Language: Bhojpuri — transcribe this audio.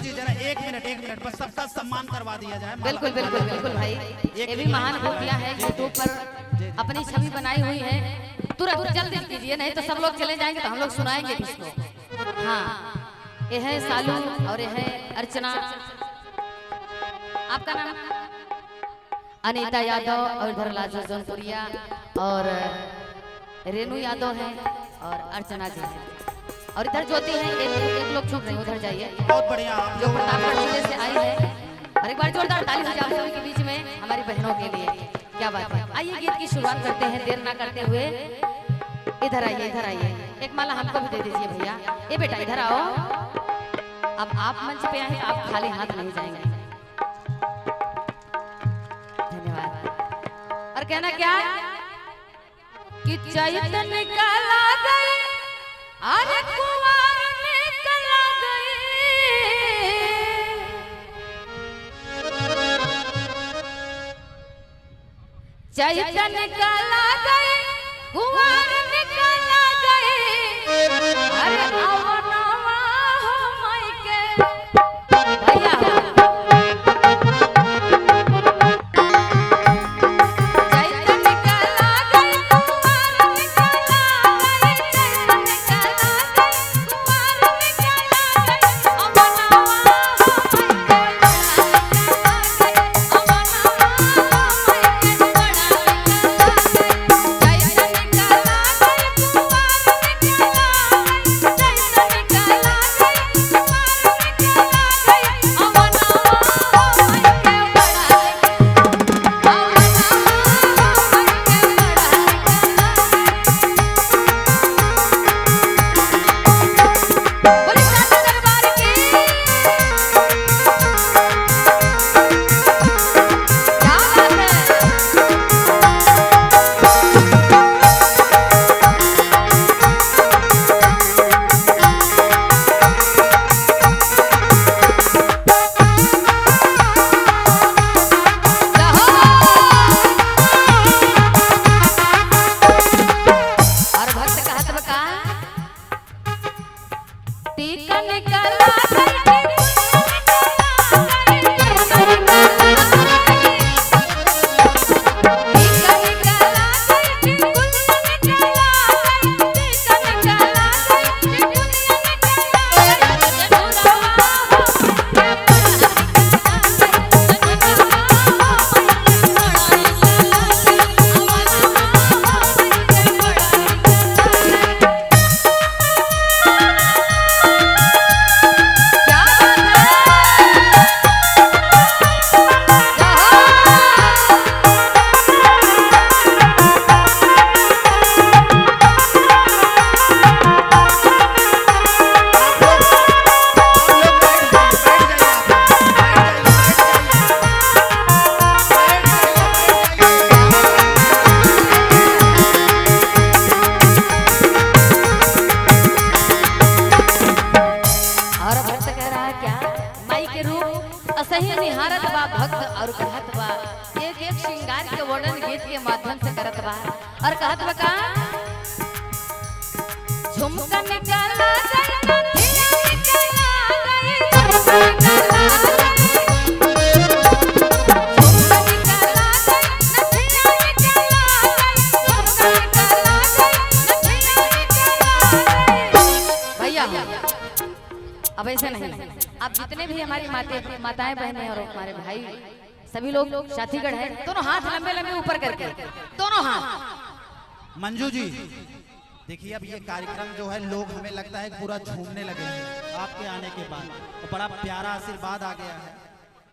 जी जरा एक मिनट बस सबका सम्मान करवा दिया जाए। बिल्कुल बिल्कुल बिल्कुल भाई, ये भी महान भूतिया है यूट्यूब पर अपनी छवि बनाई हुई है। तुरंत जल्दी कीजिए, नहीं तो सब लोग चले जाएंगे तो हम लोग सुनाएंगे किसको। हाँ, ये है सालू और ये है अर्चना। आपका नाम? अनीता यादव और इधर लाजो जौनपुरिया और रेनू यादव है और अर्चना जी है और इधर ज्योति है। एक लोग छूट रहे, उधर जाइए। बहुत बढ़िया, जो प्रतापगढ़ जिले से आई है। और एक बार जोरदार ताली हो जाए के बीच में हमारी बहनों के लिए। क्या बात है। आइए गीत की शुरुआत करते हैं देर ना करते हुए। इधर आइए, इधर आइए। एक माला हमको भी दे दीजिए भैया। ए बेटा इधर आओ। अब आप मंच पे आए, आप खाली हाथ नहीं जाएंगे। धन्यवाद। और कहना क्या कि चैतन निकाला गए, अरे कुंवार निकला गए, चैतन निकाला गए, कुंवार निकला गए, अरे अवनवा हो मायके भैया। सही निहारत बा भक्त और कहत बा एक एक श्रृंगार के वर्णन गीत के माध्यम से करत बा और कहत बा का झुमका निकाला भैया अब ऐसे नहीं। आप जितने भी हमारी माताएं बहनें और हमारे भाई सभी लोग साथीगढ़ है, दोनों हाथ लंबे लंबे ऊपर करके, दोनों हाथ। मंजू जी देखिए, अब ये कार्यक्रम जो है लोग हमें लगता है पूरा झूमने लगे हैं आपके आने के बाद, और बड़ा प्यारा आशीर्वाद आ गया है।